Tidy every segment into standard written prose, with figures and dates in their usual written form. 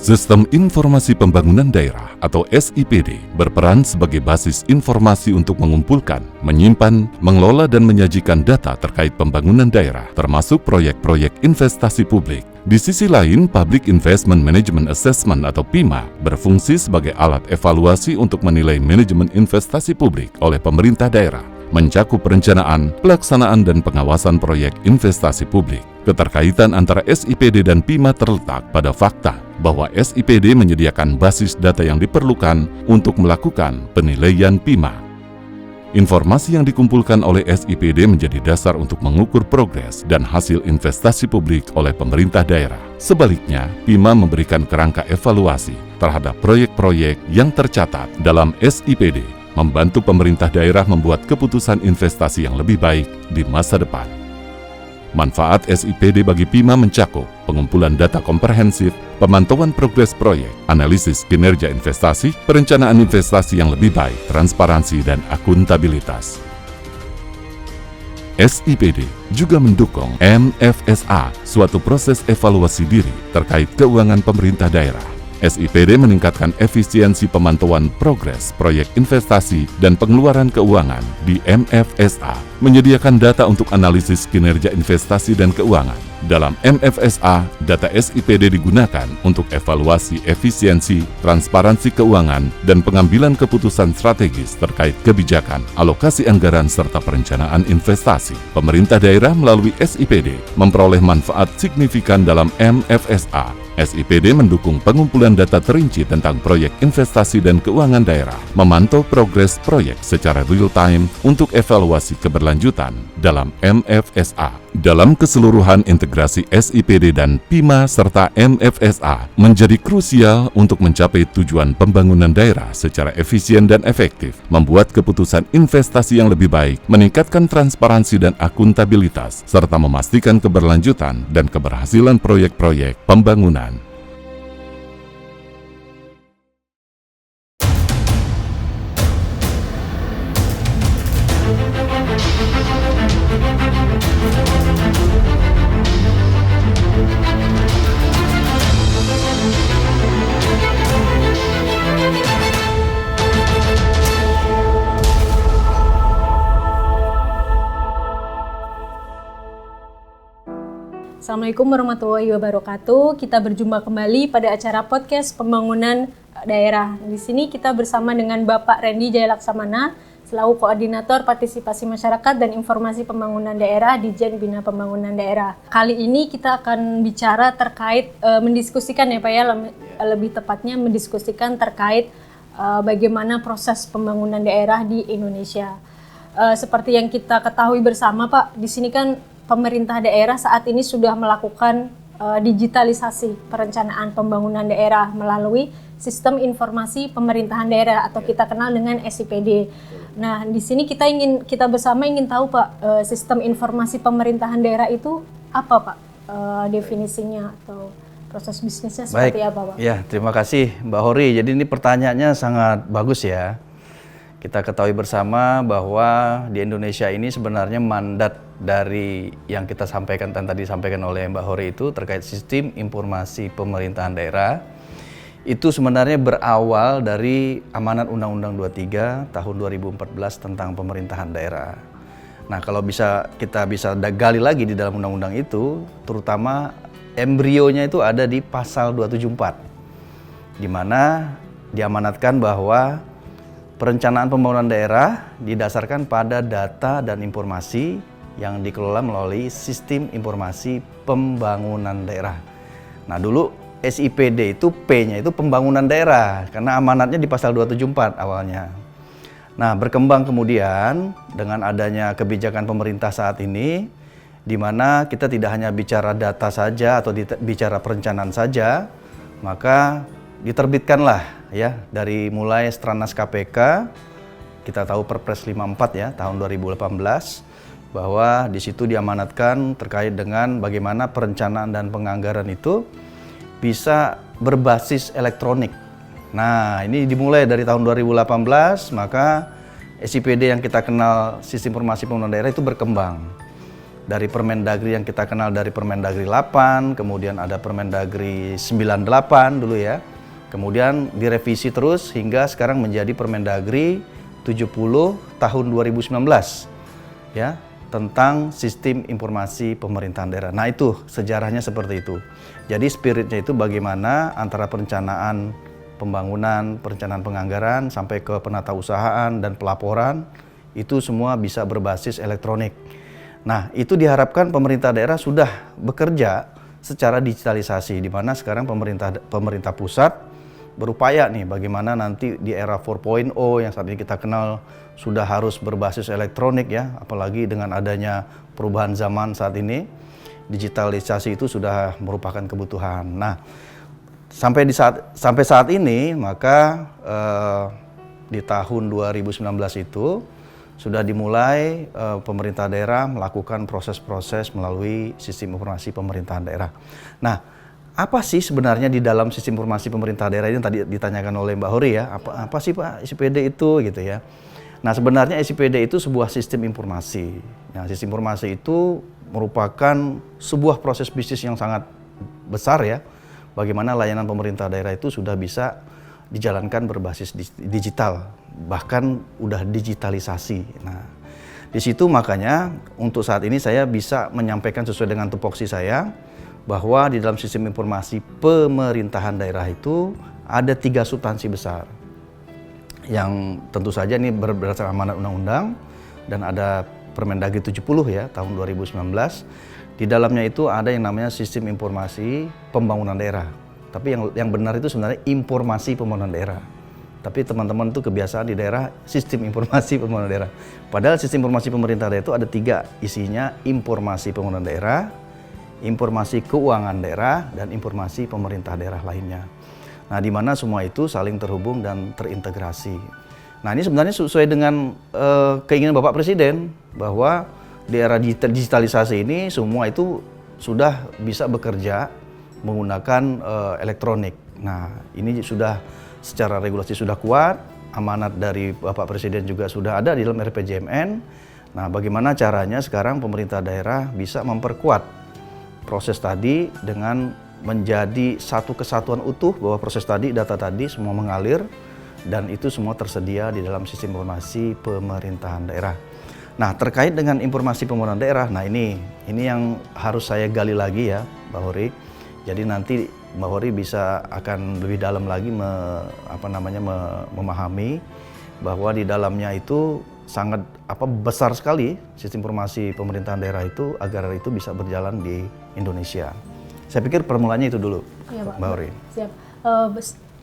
Sistem Informasi Pembangunan Daerah atau SIPD berperan sebagai basis informasi untuk mengumpulkan, menyimpan, mengelola dan menyajikan data terkait pembangunan daerah, termasuk proyek-proyek investasi publik. Di sisi lain, Public Investment Management Assessment atau PIMA berfungsi sebagai alat evaluasi untuk menilai manajemen investasi publik oleh pemerintah daerah, mencakup perencanaan, pelaksanaan, dan pengawasan proyek investasi publik. Keterkaitan antara SIPD dan PIMA terletak pada fakta bahwa SIPD menyediakan basis data yang diperlukan untuk melakukan penilaian PIMA. Informasi yang dikumpulkan oleh SIPD menjadi dasar untuk mengukur progres dan hasil investasi publik oleh pemerintah daerah. Sebaliknya, PIMA memberikan kerangka evaluasi terhadap proyek-proyek yang tercatat dalam SIPD, membantu pemerintah daerah membuat keputusan investasi yang lebih baik di masa depan. Manfaat SIPD bagi PIMA mencakup pengumpulan data komprehensif, pemantauan progres proyek, analisis kinerja investasi, perencanaan investasi yang lebih baik, transparansi, dan akuntabilitas. SIPD juga mendukung MFSA, suatu proses evaluasi diri terkait keuangan pemerintah daerah. SIPD meningkatkan efisiensi pemantauan progres proyek investasi dan pengeluaran keuangan di MFSA, menyediakan data untuk analisis kinerja investasi dan keuangan. Dalam MFSA, data SIPD digunakan untuk evaluasi efisiensi, transparansi keuangan, dan pengambilan keputusan strategis terkait kebijakan, alokasi anggaran, serta perencanaan investasi. Pemerintah daerah melalui SIPD memperoleh manfaat signifikan dalam MFSA. SIPD mendukung pengumpulan data terinci tentang proyek investasi dan keuangan daerah, memantau progres proyek secara real-time untuk evaluasi keberlanjutan dalam MFSA. Dalam keseluruhan, integrasi SIPD dan PIMA serta MFSA menjadi krusial untuk mencapai tujuan pembangunan daerah secara efisien dan efektif, membuat keputusan investasi yang lebih baik, meningkatkan transparansi dan akuntabilitas, serta memastikan keberlanjutan dan keberhasilan proyek-proyek pembangunan. Assalamualaikum warahmatullahi wabarakatuh. Kita berjumpa kembali pada acara podcast pembangunan daerah. Di sini kita bersama dengan Bapak Randy Jaya Laksamana selaku Koordinator Partisipasi Masyarakat dan Informasi Pembangunan Daerah di Dijen Bina Pembangunan Daerah. Kali ini kita akan bicara terkait mendiskusikan ya Pak ya, lebih tepatnya mendiskusikan terkait bagaimana proses pembangunan daerah di Indonesia. Seperti yang kita ketahui bersama Pak, di sini kan pemerintah daerah saat ini sudah melakukan digitalisasi perencanaan pembangunan daerah melalui Sistem Informasi Pemerintahan Daerah atau kita kenal dengan SIPD. Nah, di sini kita bersama ingin tahu Pak, Sistem Informasi Pemerintahan Daerah itu apa Pak? Definisinya atau proses bisnisnya seperti apa Pak? Ya, terima kasih Mbak Hori. Jadi ini pertanyaannya sangat bagus ya. Kita ketahui bersama bahwa di Indonesia ini sebenarnya mandat dari yang kita sampaikan dan tadi disampaikan oleh Mbak Hori itu terkait sistem informasi pemerintahan daerah itu sebenarnya berawal dari amanat Undang-Undang 23 tahun 2014 tentang pemerintahan daerah. Nah, kalau kita bisa gali lagi di dalam undang-undang itu, terutama embrionya itu ada di pasal 274 di mana diamanatkan bahwa perencanaan pembangunan daerah didasarkan pada data dan informasi yang dikelola melalui sistem informasi pembangunan daerah. Nah, dulu SIPD itu P-nya itu pembangunan daerah karena amanatnya di pasal 274 awalnya. Nah, berkembang kemudian dengan adanya kebijakan pemerintah saat ini di mana kita tidak hanya bicara data saja atau bicara perencanaan saja, maka diterbitkanlah ya dari mulai Stranas KPK, kita tahu Perpres 54 ya tahun 2018 bahwa di situ diamanatkan terkait dengan bagaimana perencanaan dan penganggaran itu bisa berbasis elektronik. Nah, ini dimulai dari tahun 2018, maka SIPD yang kita kenal Sistem Informasi Pembangunan Daerah itu berkembang. dari Permendagri yang kita kenal dari Permendagri 8, kemudian ada Permendagri 98 dulu ya. Kemudian direvisi terus hingga sekarang menjadi Permendagri 70 tahun 2019 ya, tentang sistem informasi pemerintahan daerah. Nah, itu sejarahnya seperti itu. Jadi spiritnya itu bagaimana antara perencanaan pembangunan, perencanaan penganggaran sampai ke penatausahaan dan pelaporan itu semua bisa berbasis elektronik. Nah, itu diharapkan pemerintah daerah sudah bekerja secara digitalisasi, di mana sekarang pemerintah pusat berupaya nih bagaimana nanti di era 4.0 yang saat ini kita kenal sudah harus berbasis elektronik ya, apalagi dengan adanya perubahan zaman saat ini, digitalisasi itu sudah merupakan kebutuhan. Nah, sampai saat ini maka di tahun 2019 itu sudah dimulai pemerintah daerah melakukan proses-proses melalui sistem informasi pemerintahan daerah. Nah, apa sih sebenarnya di dalam sistem informasi pemerintah daerah ini tadi ditanyakan oleh Mbak Hori ya, apa sih Pak SIPD itu gitu ya. Nah, sebenarnya SIPD itu sebuah sistem informasi. Nah, sistem informasi itu merupakan sebuah proses bisnis yang sangat besar ya, bagaimana layanan pemerintah daerah itu sudah bisa dijalankan berbasis digital, bahkan udah digitalisasi. Nah, di situ makanya untuk saat ini saya bisa menyampaikan sesuai dengan tupoksi saya bahwa di dalam sistem informasi pemerintahan daerah itu ada 3 substansi besar yang tentu saja ini berdasarkan amanat undang-undang dan ada Permendagri 70 ya tahun 2019. Di dalamnya itu ada yang namanya sistem informasi pembangunan daerah. Tapi yang benar itu sebenarnya informasi pembangunan daerah. Tapi teman-teman tuh kebiasaan di daerah sistem informasi pembangunan daerah. Padahal sistem informasi pemerintah daerah itu ada 3 isinya: informasi pembangunan daerah, informasi keuangan daerah, dan informasi pemerintah daerah lainnya. Nah, di mana semua itu saling terhubung dan terintegrasi. Nah, ini sebenarnya sesuai dengan keinginan Bapak Presiden bahwa di era digitalisasi ini semua itu sudah bisa bekerja menggunakan elektronik. Nah, ini sudah secara regulasi sudah kuat, amanat dari Bapak Presiden juga sudah ada di dalam RPJMN. Nah, bagaimana caranya sekarang pemerintah daerah bisa memperkuat proses tadi dengan menjadi satu kesatuan utuh, bahwa proses tadi, data tadi semua mengalir dan itu semua tersedia di dalam sistem informasi pemerintahan daerah. Nah, terkait dengan informasi pembangunan daerah, nah ini yang harus saya gali lagi ya, Mbak Hori. Jadi nanti Mbak Hori bisa akan lebih dalam lagi memahami bahwa di dalamnya itu sangat besar sekali sistem informasi pemerintahan daerah itu agar itu bisa berjalan di Indonesia. Saya pikir permulaannya itu dulu, ya, Mbak Hori. Siap.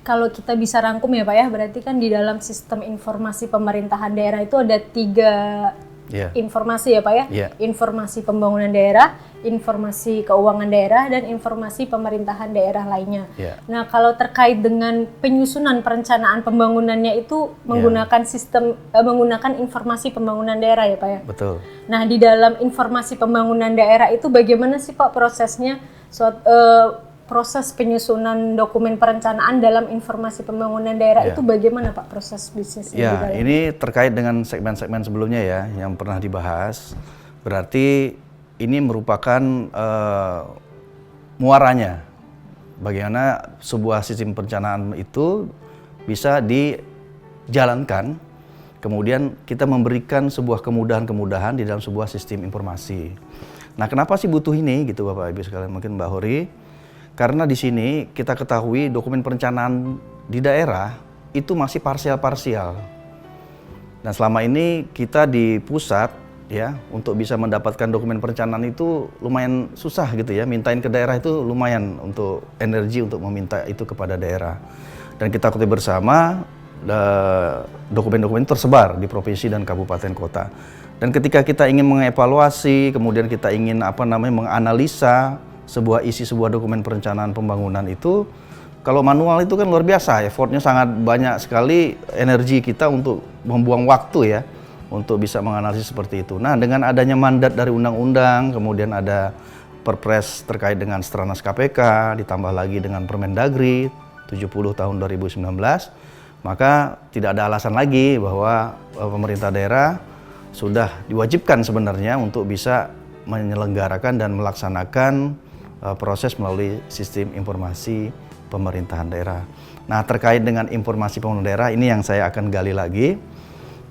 Kalau kita bisa rangkum ya Pak ya, berarti kan di dalam sistem informasi pemerintahan daerah itu ada 3 informasi ya Pak ya, informasi pembangunan daerah, informasi keuangan daerah, dan informasi pemerintahan daerah lainnya. Nah, kalau terkait dengan penyusunan perencanaan pembangunannya itu menggunakan sistem menggunakan informasi pembangunan daerah ya Pak ya. Betul. Nah, di dalam informasi pembangunan daerah itu bagaimana sih Pak prosesnya? Proses penyusunan dokumen perencanaan dalam informasi pembangunan daerah itu bagaimana Pak proses bisnisnya? Ya, ini terkait dengan segmen-segmen sebelumnya ya yang pernah dibahas. Berarti ini merupakan muaranya bagaimana sebuah sistem perencanaan itu bisa dijalankan, kemudian kita memberikan sebuah kemudahan-kemudahan di dalam sebuah sistem informasi. Nah, kenapa sih butuh ini gitu Bapak Ibu sekalian, mungkin Mbak Hori? Karena di sini kita ketahui dokumen perencanaan di daerah itu masih parsial-parsial. Dan selama ini kita di pusat ya untuk bisa mendapatkan dokumen perencanaan itu lumayan susah gitu ya. Mintain ke daerah itu lumayan untuk energi untuk meminta itu kepada daerah. Dan kita ketahui bersama dokumen-dokumen tersebar di provinsi dan kabupaten kota. Dan ketika kita ingin mengevaluasi, kemudian kita ingin menganalisa sebuah dokumen perencanaan pembangunan itu, kalau manual itu kan luar biasa, effortnya sangat banyak sekali, energi kita untuk membuang waktu ya untuk bisa menganalisis seperti itu. Nah, dengan adanya mandat dari undang-undang, kemudian ada Perpres terkait dengan Stranas KPK, ditambah lagi dengan Permendagri 70 tahun 2019, maka tidak ada alasan lagi bahwa pemerintah daerah sudah diwajibkan sebenarnya untuk bisa menyelenggarakan dan melaksanakan proses melalui sistem informasi pemerintahan daerah. Nah, terkait dengan informasi pemerintahan daerah ini yang saya akan gali lagi,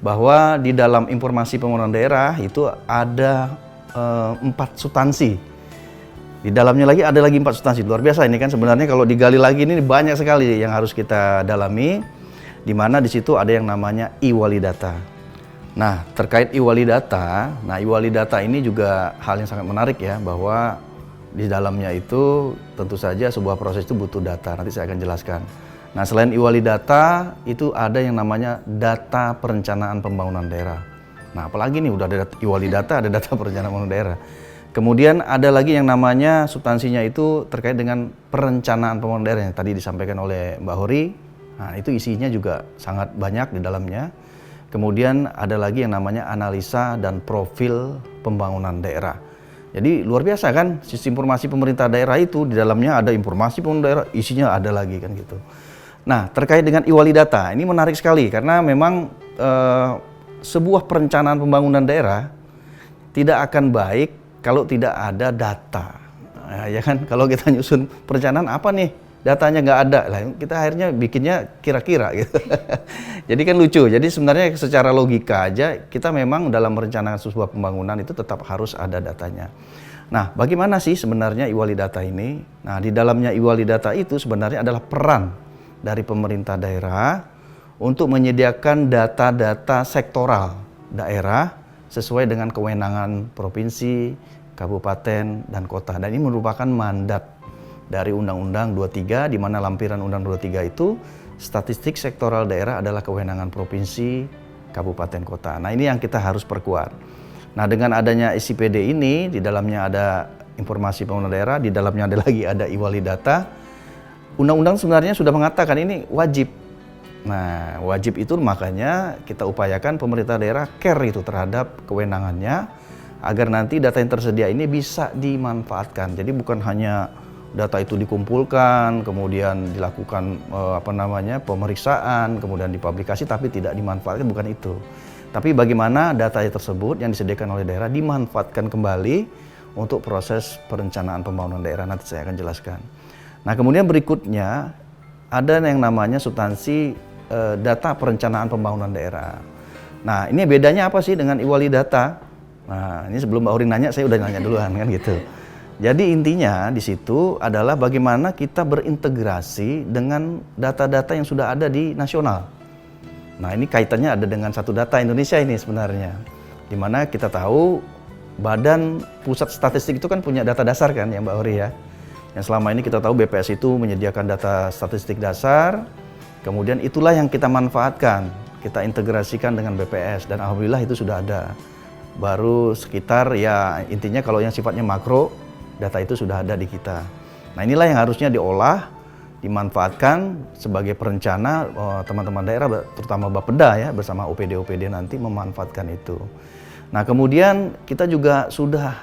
bahwa di dalam informasi pemerintahan daerah itu ada 4 substansi. Di dalamnya lagi ada lagi 4 substansi. Luar biasa ini kan sebenarnya, kalau digali lagi ini banyak sekali yang harus kita dalami, di mana di situ ada yang namanya e-walidata. Nah, terkait e-walidata, e-walidata ini juga hal yang sangat menarik ya, bahwa di dalamnya itu tentu saja sebuah proses itu butuh data. Nanti saya akan jelaskan. Nah, selain e-walidata itu ada yang namanya data perencanaan pembangunan daerah. Nah, apalagi nih udah ada e-walidata, ada data perencanaan pembangunan daerah. Kemudian ada lagi yang namanya substansinya itu terkait dengan perencanaan pembangunan daerah yang tadi disampaikan oleh Mbak Hori. Nah, itu isinya juga sangat banyak di dalamnya. Kemudian ada lagi yang namanya analisa dan profil pembangunan daerah. Jadi luar biasa kan, sistem informasi pemerintah daerah itu di dalamnya ada informasi pembangunan daerah, isinya ada lagi kan gitu. Nah, terkait dengan e-walidata ini menarik sekali karena memang sebuah perencanaan pembangunan daerah tidak akan baik kalau tidak ada data. Nah, ya kan, kalau kita nyusun perencanaan apa nih, datanya nggak ada, lah kita akhirnya bikinnya kira-kira gitu. Jadi kan lucu. Jadi sebenarnya secara logika aja kita memang dalam merencanakan sebuah pembangunan itu tetap harus ada datanya. Nah, bagaimana sih sebenarnya e-walidata ini? Nah, di dalamnya e-walidata itu sebenarnya adalah peran dari pemerintah daerah untuk menyediakan data-data sektoral daerah sesuai dengan kewenangan provinsi, kabupaten, dan kota. Dan ini merupakan mandat dari Undang-Undang 23, di mana lampiran Undang-Undang 23 itu statistik sektoral daerah adalah kewenangan provinsi, kabupaten, kota. Nah, ini yang kita harus perkuat. Nah, dengan adanya SIPD ini, di dalamnya ada informasi pembangunan daerah, di dalamnya ada e-walidata. Undang-undang sebenarnya sudah mengatakan ini wajib. Nah, wajib itu makanya kita upayakan pemerintah daerah care itu terhadap kewenangannya, agar nanti data yang tersedia ini bisa dimanfaatkan. Jadi bukan hanya data itu dikumpulkan, kemudian dilakukan pemeriksaan, kemudian dipublikasi, tapi tidak dimanfaatkan, bukan itu. Tapi bagaimana data tersebut yang disediakan oleh daerah dimanfaatkan kembali untuk proses perencanaan pembangunan daerah. Nanti saya akan jelaskan. Nah, kemudian berikutnya ada yang namanya substansi data perencanaan pembangunan daerah. Nah, ini bedanya apa sih dengan e-walidata? Nah, ini sebelum Mbak Hori nanya, saya udah nanya duluan kan gitu. Jadi intinya di situ adalah bagaimana kita berintegrasi dengan data-data yang sudah ada di nasional. Nah, ini kaitannya ada dengan satu data Indonesia ini sebenarnya. Di mana kita tahu Badan Pusat Statistik itu kan punya data dasar kan ya Mbak Hori ya. Yang selama ini kita tahu BPS itu menyediakan data statistik dasar, kemudian itulah yang kita manfaatkan, kita integrasikan dengan BPS dan alhamdulillah itu sudah ada. Baru sekitar ya intinya kalau yang sifatnya makro, data itu sudah ada di kita. Nah, inilah yang harusnya diolah, dimanfaatkan sebagai perencana teman-teman daerah, terutama Bapeda ya, bersama OPD-OPD nanti memanfaatkan itu. Nah, kemudian kita juga sudah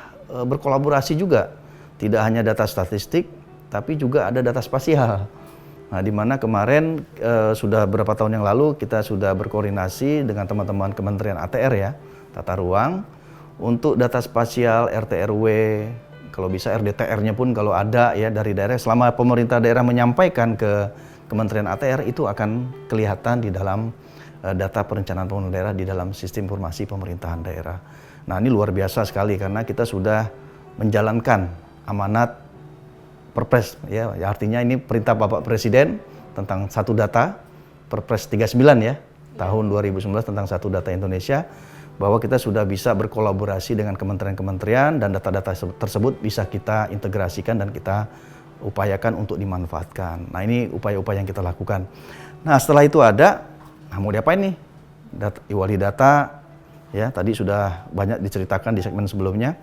berkolaborasi juga, tidak hanya data statistik, tapi juga ada data spasial. Nah, di mana kemarin sudah beberapa tahun yang lalu kita sudah berkoordinasi dengan teman-teman Kementerian ATR ya, Tata Ruang, untuk data spasial RT/RW, kalau bisa RDTR-nya pun kalau ada ya dari daerah, selama pemerintah daerah menyampaikan ke Kementerian ATR itu akan kelihatan di dalam data perencanaan pembangunan daerah di dalam sistem informasi pemerintahan daerah. Nah, ini luar biasa sekali karena kita sudah menjalankan amanat Perpres ya, artinya ini perintah Bapak Presiden tentang satu data, Perpres 39 ya, tahun 2019 tentang satu data Indonesia, bahwa kita sudah bisa berkolaborasi dengan kementerian-kementerian dan data-data tersebut bisa kita integrasikan dan kita upayakan untuk dimanfaatkan. Nah, ini upaya-upaya yang kita lakukan. Nah, setelah itu ada, nah mau diapain nih? e-walidata ya, tadi sudah banyak diceritakan di segmen sebelumnya.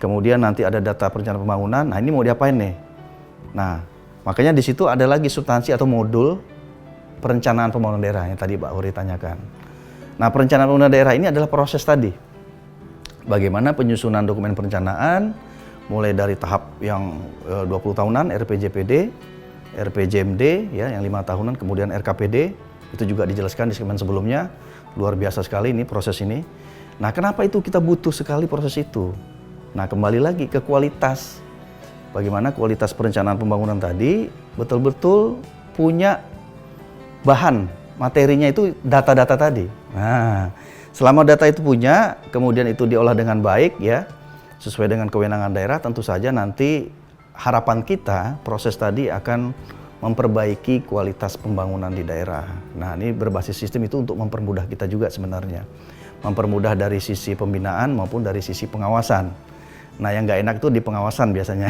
Kemudian nanti ada data perencanaan pembangunan. Nah, ini mau diapain nih? Nah, makanya di situ ada lagi substansi atau modul perencanaan pembangunan daerah yang tadi Pak Hori tanyakan. Nah, perencanaan pembangunan daerah ini adalah proses tadi. Bagaimana penyusunan dokumen perencanaan, mulai dari tahap yang 20 tahunan, RPJPD, RPJMD, ya, yang 5 tahunan, kemudian RKPD, itu juga dijelaskan di segmen sebelumnya. Luar biasa sekali ini proses ini. Nah, kenapa itu kita butuh sekali proses itu? Nah, kembali lagi ke kualitas. Bagaimana kualitas perencanaan pembangunan tadi betul-betul punya bahan materinya itu data-data tadi. Nah, selama data itu punya, kemudian itu diolah dengan baik ya, sesuai dengan kewenangan daerah, tentu saja nanti harapan kita proses tadi akan memperbaiki kualitas pembangunan di daerah. Nah, ini berbasis sistem itu untuk mempermudah kita juga sebenarnya. Mempermudah dari sisi pembinaan maupun dari sisi pengawasan. Nah, yang nggak enak itu di pengawasan biasanya.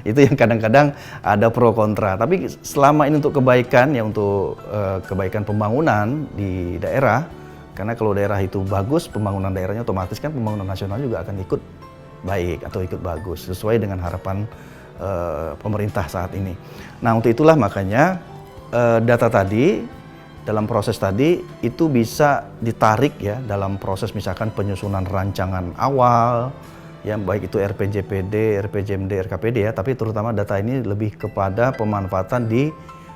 Itu yang kadang-kadang ada pro kontra. Tapi selama ini untuk kebaikan, ya untuk kebaikan pembangunan di daerah, karena kalau daerah itu bagus, pembangunan daerahnya otomatis kan pembangunan nasional juga akan ikut baik atau ikut bagus, sesuai dengan harapan pemerintah saat ini. Nah, untuk itulah makanya data tadi, dalam proses tadi, itu bisa ditarik ya dalam proses misalkan penyusunan rancangan awal, ya baik itu RPJPD, RPJMD, RKPD ya, tapi terutama data ini lebih kepada pemanfaatan di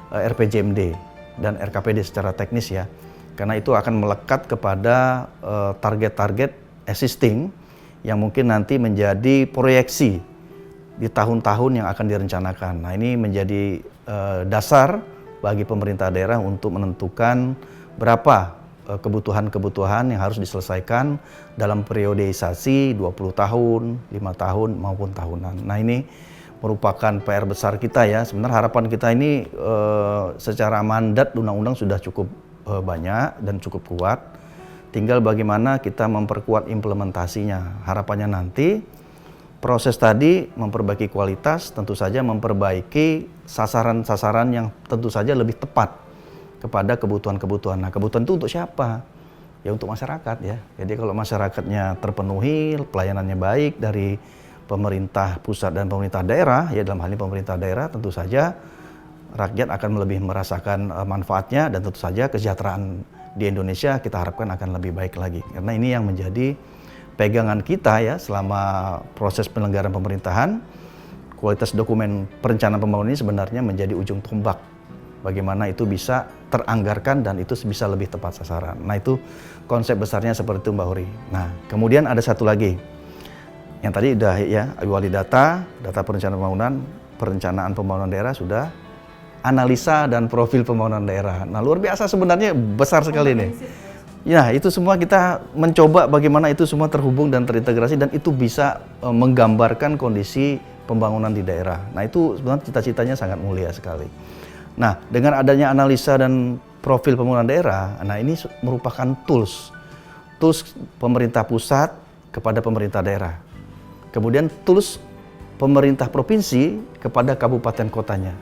RPJMD dan RKPD secara teknis ya, karena itu akan melekat kepada target-target existing yang mungkin nanti menjadi proyeksi di tahun-tahun yang akan direncanakan. Nah, ini menjadi dasar bagi pemerintah daerah untuk menentukan berapa kebutuhan-kebutuhan yang harus diselesaikan dalam periodisasi 20 tahun, 5 tahun maupun tahunan. Nah, ini merupakan PR besar kita ya. Sebenarnya harapan kita ini secara mandat undang-undang sudah cukup banyak dan cukup kuat. Tinggal bagaimana kita memperkuat implementasinya. Harapannya nanti proses tadi memperbaiki kualitas, tentu saja memperbaiki sasaran-sasaran yang tentu saja lebih tepat kepada kebutuhan-kebutuhan. Nah, kebutuhan itu untuk siapa? Ya untuk masyarakat ya. Jadi kalau masyarakatnya terpenuhi, pelayanannya baik dari pemerintah pusat dan pemerintah daerah, ya dalam hal ini pemerintah daerah, tentu saja rakyat akan lebih merasakan manfaatnya dan tentu saja kesejahteraan di Indonesia kita harapkan akan lebih baik lagi. Karena ini yang menjadi pegangan kita ya selama proses penyelenggaraan pemerintahan. Kualitas dokumen perencanaan pembangunan ini sebenarnya menjadi ujung tombak bagaimana itu bisa teranggarkan dan itu bisa lebih tepat sasaran. Nah, itu konsep besarnya seperti itu Mbak Hori. Nah, kemudian ada satu lagi yang tadi udah ya, wali data perencanaan pembangunan daerah sudah, analisa dan profil pembangunan daerah. Nah, luar biasa sebenarnya, besar sekali nih. Ya, itu semua kita mencoba bagaimana itu semua terhubung dan terintegrasi dan itu bisa menggambarkan kondisi pembangunan di daerah. Nah, itu sebenarnya cita-citanya sangat mulia sekali. Nah, dengan adanya analisa dan profil pembangunan daerah, nah ini merupakan tools pemerintah pusat kepada pemerintah daerah. Kemudian tools pemerintah provinsi kepada kabupaten kotanya.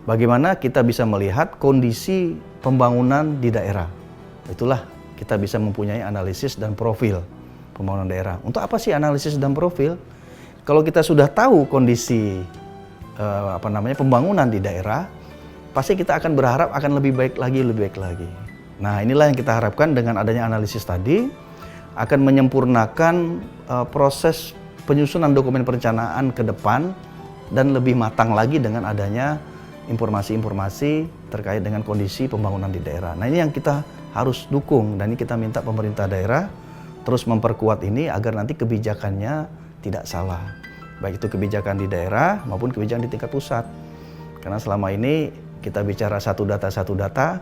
Bagaimana kita bisa melihat kondisi pembangunan di daerah. Itulah kita bisa mempunyai analisis dan profil pembangunan daerah. Untuk apa sih analisis dan profil? Kalau kita sudah tahu kondisi pembangunan di daerah, pasti kita akan berharap akan lebih baik lagi. Nah, inilah yang kita harapkan dengan adanya analisis tadi akan menyempurnakan proses penyusunan dokumen perencanaan ke depan dan lebih matang lagi dengan adanya informasi-informasi terkait dengan kondisi pembangunan di daerah. Nah, ini yang kita harus dukung dan ini kita minta pemerintah daerah terus memperkuat ini agar nanti kebijakannya tidak salah. Baik itu kebijakan di daerah maupun kebijakan di tingkat pusat. Karena selama ini kita bicara satu data,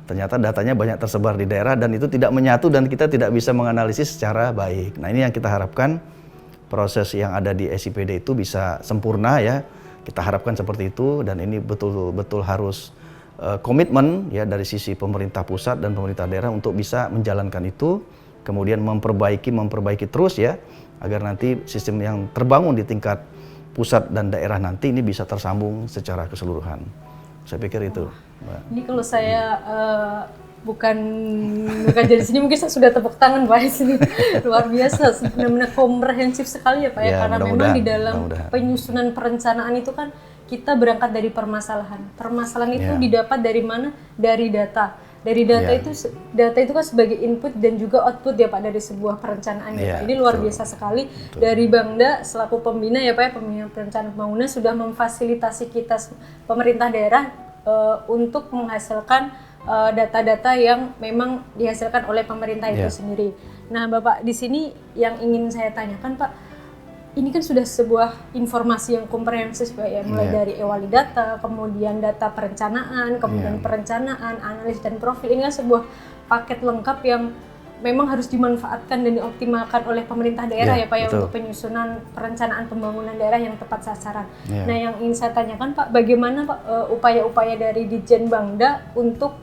ternyata datanya banyak tersebar di daerah dan itu tidak menyatu dan kita tidak bisa menganalisis secara baik. Nah, ini yang kita harapkan proses yang ada di SIPD itu bisa sempurna ya. Kita harapkan seperti itu dan ini betul-betul harus komitmen ya dari sisi pemerintah pusat dan pemerintah daerah untuk bisa menjalankan itu, kemudian memperbaiki terus ya agar nanti sistem yang terbangun di tingkat pusat dan daerah nanti ini bisa tersambung secara keseluruhan. Saya pikir itu, Mbak. Ini kalau saya bukan dari sini mungkin saya sudah tepuk tangan Pak di sini. Luar biasa, benar-benar komprehensif sekali ya Pak ya, karena memang di dalam penyusunan perencanaan itu kan kita berangkat dari permasalahan. Permasalahan itu didapat dari mana? Dari data. Dari data itu kan sebagai input dan juga output ya Pak dari sebuah perencanaan ya Pak. Ini luar biasa sekali. Dari Bangda selaku pembina ya Pak ya, pembina perencanaan pembangunan sudah memfasilitasi kita pemerintah daerah untuk menghasilkan data-data yang memang dihasilkan oleh pemerintah itu sendiri. Nah, Bapak di sini yang ingin saya tanyakan Pak, ini kan sudah sebuah informasi yang komprehensif Pak ya, mulai dari ewali data, kemudian data perencanaan, kemudian perencanaan, analisis dan profil. Ini kan sebuah paket lengkap yang memang harus dimanfaatkan dan dioptimalkan oleh pemerintah daerah ya Pak ya, untuk penyusunan perencanaan pembangunan daerah yang tepat sasaran. Nah, yang ingin saya tanyakan Pak, bagaimana Pak upaya-upaya dari Ditjen Bangda untuk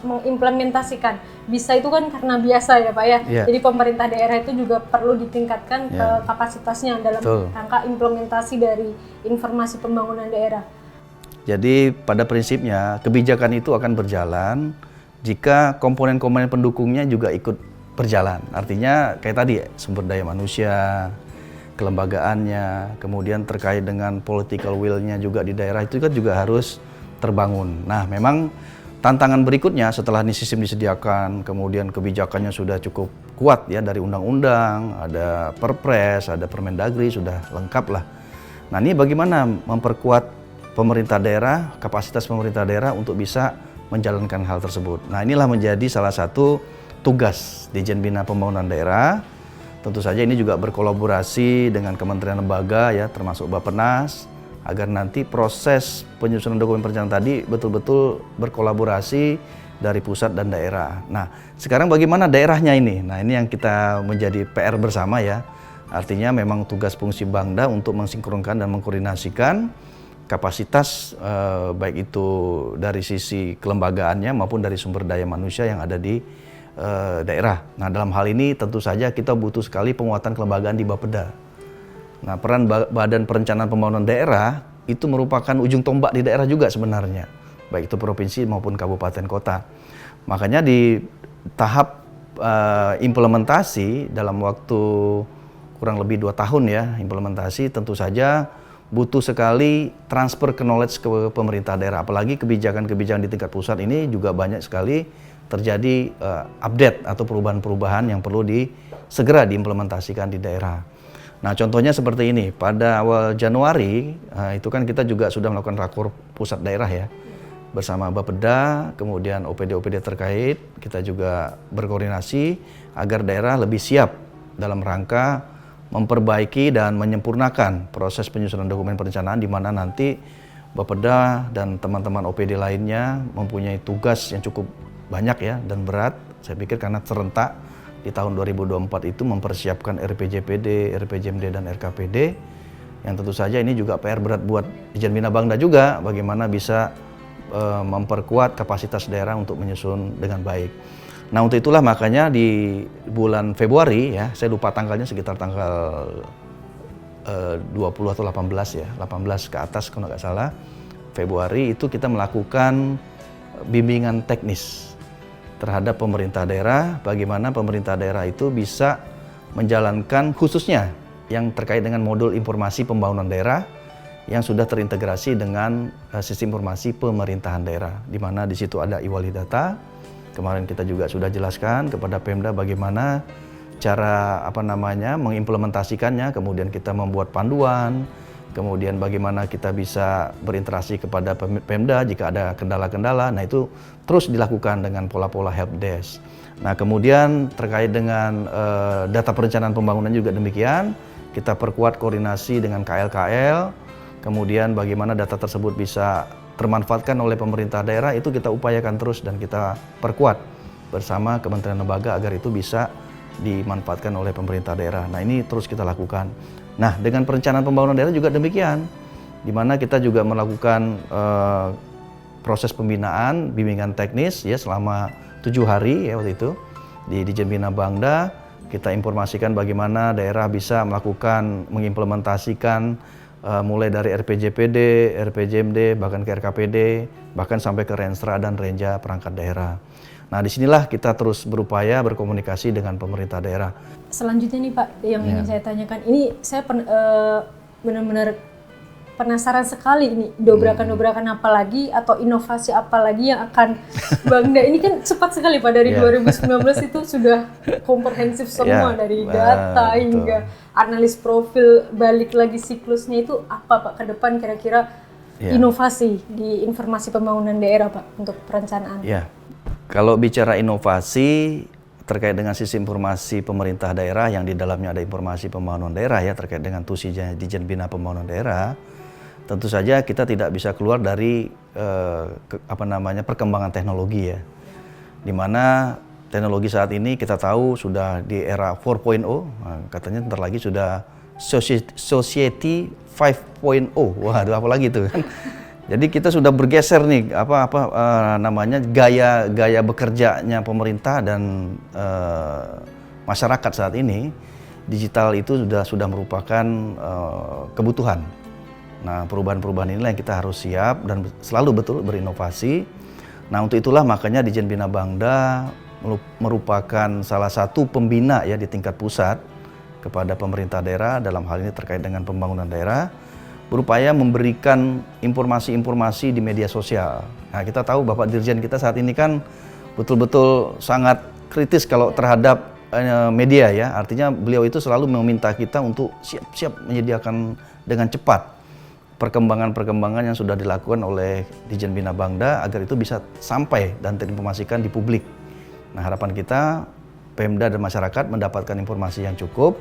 mengimplementasikan? Bisa itu kan karena biasa ya Pak ya. Jadi pemerintah daerah itu juga perlu ditingkatkan kapasitasnya dalam rangka implementasi dari informasi pembangunan daerah. Jadi pada prinsipnya kebijakan itu akan berjalan jika komponen-komponen pendukungnya juga ikut berjalan. Artinya kayak tadi sumber daya manusia, kelembagaannya, kemudian terkait dengan political will-nya juga di daerah itu kan juga harus terbangun. Nah, memang tantangan berikutnya setelah ini sistem disediakan, kemudian kebijakannya sudah cukup kuat ya, dari undang-undang, ada Perpres, ada Permendagri, sudah lengkap lah. Nah, ini bagaimana memperkuat pemerintah daerah, kapasitas pemerintah daerah untuk bisa menjalankan hal tersebut. Nah, inilah menjadi salah satu tugas Ditjen Bina Pembangunan Daerah. Tentu saja ini juga berkolaborasi dengan kementerian lembaga ya, termasuk Bappenas, agar nanti proses penyusunan dokumen perencanaan tadi betul-betul berkolaborasi dari pusat dan daerah. Nah, sekarang bagaimana daerahnya ini? Nah, ini yang kita menjadi PR bersama ya. Artinya memang tugas fungsi Bangda untuk mensinkronkan dan mengkoordinasikan kapasitas baik itu dari sisi kelembagaannya maupun dari sumber daya manusia yang ada di daerah. Nah, dalam hal ini tentu saja kita butuh sekali penguatan kelembagaan di Bapeda. Nah, peran Badan Perencanaan Pembangunan Daerah itu merupakan ujung tombak di daerah juga sebenarnya, baik itu provinsi maupun kabupaten kota. Makanya di tahap implementasi dalam waktu kurang lebih 2 tahun ya, implementasi tentu saja butuh sekali transfer knowledge ke pemerintah daerah. Apalagi kebijakan-kebijakan di tingkat pusat ini juga banyak sekali terjadi update atau perubahan-perubahan yang perlu segera diimplementasikan di daerah. Nah, contohnya seperti ini, pada awal Januari itu kan kita juga sudah melakukan rakor pusat daerah ya, bersama Bapeda, kemudian OPD-OPD terkait, kita juga berkoordinasi agar daerah lebih siap dalam rangka memperbaiki dan menyempurnakan proses penyusunan dokumen perencanaan, di mana nanti Bapeda dan teman-teman OPD lainnya mempunyai tugas yang cukup banyak ya dan berat. Saya pikir karena serentak di tahun 2024 itu mempersiapkan RPJPD, RPJMD dan RKPD, yang tentu saja ini juga PR berat buat Ditjen Bina Bangda juga, bagaimana bisa memperkuat kapasitas daerah untuk menyusun dengan baik. Nah, untuk itulah makanya di bulan Februari ya, saya lupa tanggalnya, sekitar tanggal 20 atau 18 ya, 18 ke atas kalau nggak salah, Februari itu kita melakukan bimbingan teknis terhadap pemerintah daerah, bagaimana pemerintah daerah itu bisa menjalankan khususnya yang terkait dengan modul informasi pembangunan daerah yang sudah terintegrasi dengan sistem informasi pemerintahan daerah, di mana di situ ada e-wali data. Kemarin kita juga sudah jelaskan kepada Pemda bagaimana cara mengimplementasikannya, kemudian kita membuat panduan, kemudian bagaimana kita bisa berinteraksi kepada Pemda jika ada kendala-kendala. Nah, itu terus dilakukan dengan pola-pola helpdesk. Nah, kemudian terkait dengan data perencanaan pembangunan juga demikian, kita perkuat koordinasi dengan KL-KL, kemudian bagaimana data tersebut bisa termanfaatkan oleh pemerintah daerah, itu kita upayakan terus dan kita perkuat bersama kementerian lembaga agar itu bisa dimanfaatkan oleh pemerintah daerah. Nah, ini terus kita lakukan. Nah, dengan perencanaan pembangunan daerah juga demikian, di mana kita juga melakukan proses pembinaan, bimbingan teknis ya selama 7 hari ya waktu itu di Ditjen Bina Bangda. Kita informasikan bagaimana daerah bisa melakukan mengimplementasikan mulai dari RPJPD, RPJMD, bahkan ke RKPD, bahkan sampai ke Renstra dan Renja perangkat daerah. Nah, disinilah kita terus berupaya berkomunikasi dengan pemerintah daerah. Selanjutnya nih Pak, yang ingin saya tanyakan, ini saya benar-benar penasaran sekali ini, dobrakan-dobrakan apa lagi atau inovasi apa lagi yang akan Bangda ini kan cepat sekali Pak, dari 2019 itu sudah komprehensif semua, dari data hingga analis profil, balik lagi siklusnya, itu apa Pak ke depan kira-kira inovasi di informasi pembangunan daerah Pak untuk perencanaan? Kalau bicara inovasi, terkait dengan sistem informasi pemerintah daerah yang di dalamnya ada informasi pembangunan daerah ya, terkait dengan TUSI Ditjen Bina Pembangunan Daerah. Tentu saja kita tidak bisa keluar dari perkembangan teknologi ya. Di mana teknologi saat ini kita tahu sudah di era 4.0, katanya bentar lagi sudah Society 5.0. Wah, apa lagi itu kan? Jadi kita sudah bergeser nih gaya bekerjanya pemerintah dan masyarakat saat ini. Digital itu sudah merupakan kebutuhan. Nah, perubahan-perubahan inilah yang kita harus siap dan selalu betul berinovasi. Nah, untuk itulah makanya Ditjen Bina Bangda merupakan salah satu pembina ya di tingkat pusat kepada pemerintah daerah dalam hal ini terkait dengan pembangunan daerah, berupaya memberikan informasi-informasi di media sosial. Nah, kita tahu Bapak Dirjen kita saat ini kan betul-betul sangat kritis kalau terhadap media ya. Artinya beliau itu selalu meminta kita untuk siap-siap menyediakan dengan cepat perkembangan-perkembangan yang sudah dilakukan oleh Ditjen Bina Bangda agar itu bisa sampai dan terinformasikan di publik. Nah, harapan kita Pemda dan masyarakat mendapatkan informasi yang cukup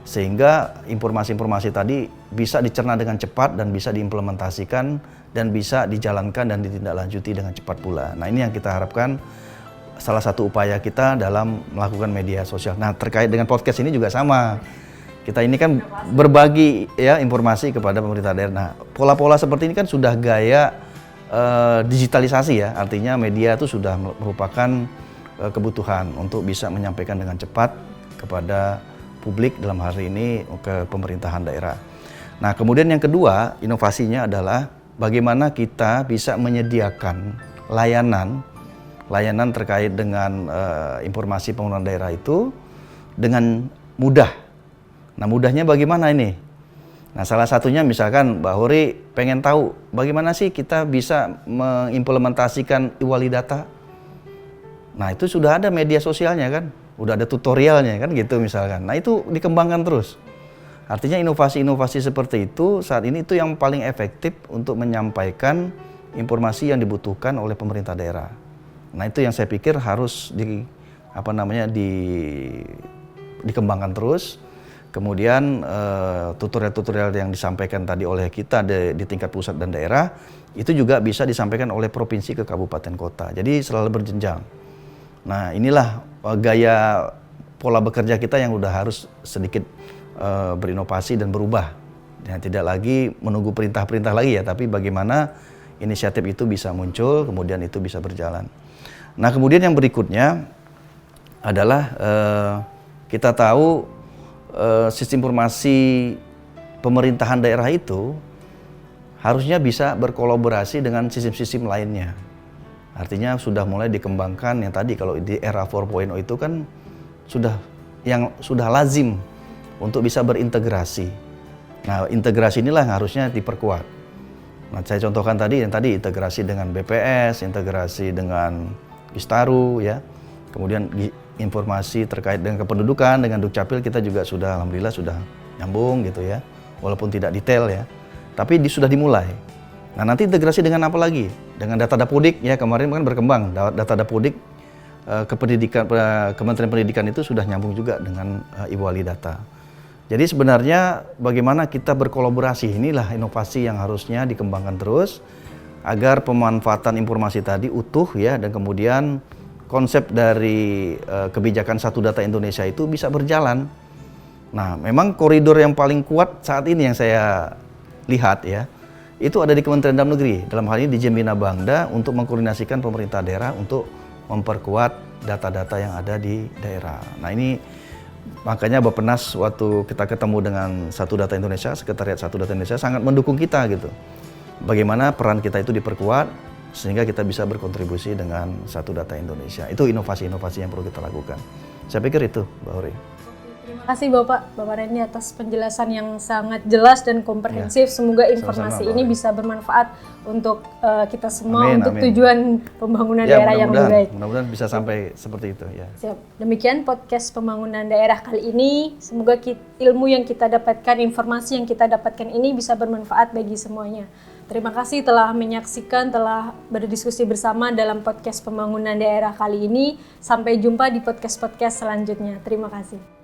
sehingga informasi-informasi tadi bisa dicerna dengan cepat dan bisa diimplementasikan dan bisa dijalankan dan ditindaklanjuti dengan cepat pula. Nah, ini yang kita harapkan salah satu upaya kita dalam melakukan media sosial. Nah, terkait dengan podcast ini juga sama. Kita ini kan berbagi ya informasi kepada pemerintah daerah. Nah, pola-pola seperti ini kan sudah gaya digitalisasi ya. Artinya media itu sudah merupakan kebutuhan untuk bisa menyampaikan dengan cepat kepada publik dalam hari ini ke pemerintahan daerah. Nah, kemudian yang kedua, inovasinya adalah bagaimana kita bisa menyediakan layanan terkait dengan informasi pembangunan daerah itu dengan mudah. Nah, mudahnya bagaimana ini? Nah, salah satunya misalkan Mbak Hori pengen tahu bagaimana sih kita bisa mengimplementasikan e-walidata. Nah, itu sudah ada media sosialnya kan? Udah ada tutorialnya kan gitu misalkan. Nah, itu dikembangkan terus. Artinya inovasi-inovasi seperti itu saat ini itu yang paling efektif untuk menyampaikan informasi yang dibutuhkan oleh pemerintah daerah. Nah, itu yang saya pikir harus dikembangkan terus. Kemudian tutorial-tutorial yang disampaikan tadi oleh kita di tingkat pusat dan daerah itu juga bisa disampaikan oleh provinsi ke kabupaten kota. Jadi selalu berjenjang. Nah, inilah gaya pola bekerja kita yang udah harus sedikit berinovasi dan berubah. Ya, tidak lagi menunggu perintah-perintah lagi ya, tapi bagaimana inisiatif itu bisa muncul, kemudian itu bisa berjalan. Nah, kemudian yang berikutnya adalah kita tahu sistem informasi pemerintahan daerah itu harusnya bisa berkolaborasi dengan sistem-sistem lainnya. Artinya sudah mulai dikembangkan yang tadi kalau di era 4.0 itu kan sudah lazim untuk bisa berintegrasi. Nah, integrasi inilah yang harusnya diperkuat. Nah, saya contohkan tadi integrasi dengan BPS, integrasi dengan Gistaru ya. Kemudian informasi terkait dengan kependudukan dengan Dukcapil kita juga sudah alhamdulillah sudah nyambung gitu ya. Walaupun tidak detail ya. Tapi sudah dimulai. Nah, nanti integrasi dengan apa lagi? Dengan data Dapodik ya, kemarin kan berkembang data Dapodik Kementerian Pendidikan itu sudah nyambung juga dengan e-walidata. Jadi sebenarnya bagaimana kita berkolaborasi, inilah inovasi yang harusnya dikembangkan terus agar pemanfaatan informasi tadi utuh ya, dan kemudian konsep dari kebijakan Satu Data Indonesia itu bisa berjalan. Nah, memang koridor yang paling kuat saat ini yang saya lihat ya, itu ada di Kementerian Dalam Negeri. Dalam hal ini Ditjen Bina Bangda untuk mengkoordinasikan pemerintah daerah untuk memperkuat data-data yang ada di daerah. Nah, ini makanya Bappenas waktu kita ketemu dengan Satu Data Indonesia, Sekretariat Satu Data Indonesia sangat mendukung kita gitu. Bagaimana peran kita itu diperkuat sehingga kita bisa berkontribusi dengan Satu Data Indonesia. Itu inovasi-inovasi yang perlu kita lakukan. Saya pikir itu, Mbak Hori. Terima kasih Bapak Rendy atas penjelasan yang sangat jelas dan komprehensif. Semoga informasi sama-sama, ini Pak. bisa bermanfaat untuk kita semua, Amin, untuk amin. tujuan pembangunan daerah yang lebih baik. Mudah-mudahan bisa sampai seperti itu ya. Siap. Demikian podcast pembangunan daerah kali ini. Semoga ilmu yang kita dapatkan, informasi yang kita dapatkan ini bisa bermanfaat bagi semuanya. Terima kasih telah menyaksikan, telah berdiskusi bersama dalam podcast pembangunan daerah kali ini. Sampai jumpa di podcast-podcast selanjutnya. Terima kasih.